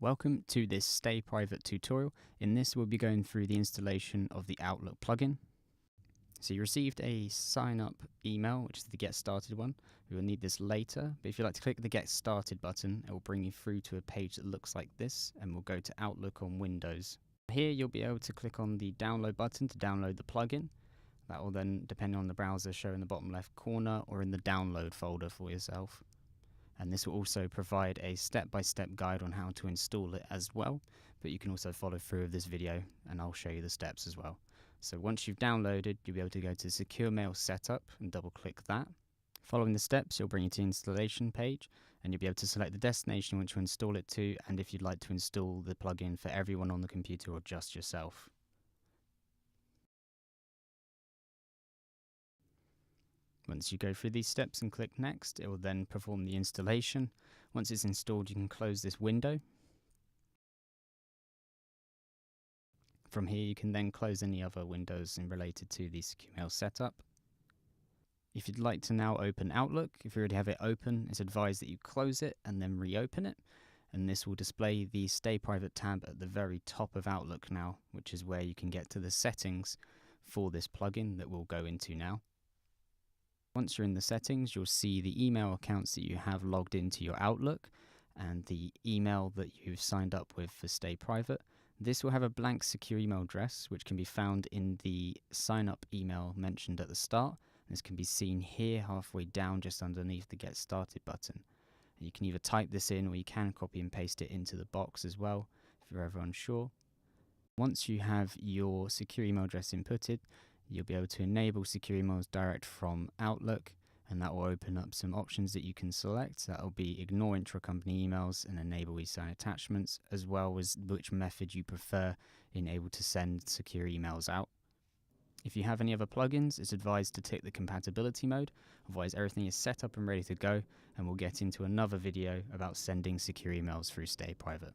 Welcome to this StayPrivate tutorial. In this we'll be going through the installation of the Outlook plugin. So you received a sign up email, which is the Get Started one. We will need this later, but if you like to click the Get Started button, it will bring you through to a page that looks like this, and we'll go to Outlook on Windows. Here you'll be able to click on the download button to download the plugin. That will then, depending on the browser, show in the bottom left corner or in the download folder for yourself. And this will also provide a step-by-step guide on how to install it as well, but you can also follow through with this video and I'll show you the steps as well. So once you've downloaded, you'll be able to go to Secure Mail Setup and double click that. Following the steps, you'll bring you to the installation page and you'll be able to select the destination which you install it to, and if you'd like to install the plugin for everyone on the computer or just yourself. Once you go through these steps and click next, it will then perform the installation. Once it's installed, you can close this window. From here you can then close any other windows related to the Secure Mail setup. If you'd like to now open Outlook, if you already have it open, it's advised that you close it and then reopen it, and this will display the StayPrivate tab at the very top of Outlook now, which is where you can get to the settings for this plugin that we'll go into now. Once you're in the settings, you'll see the email accounts that you have logged into your Outlook and the email that you've signed up with for StayPrivate. This will have a blank secure email address which can be found in the sign up email mentioned at the start. This can be seen here halfway down just underneath the Get Started button. And you can either type this in or you can copy and paste it into the box as well if you're ever unsure. Once you have your secure email address inputted, you'll be able to enable secure emails direct from Outlook, and that will open up some options that you can select. That will be ignore intra-company emails and enable e-sign attachments, as well as which method you prefer in able to send secure emails out. If you have any other plugins, it's advised to tick the compatibility mode, otherwise everything is set up and ready to go, and we'll get into another video about sending secure emails through StayPrivate.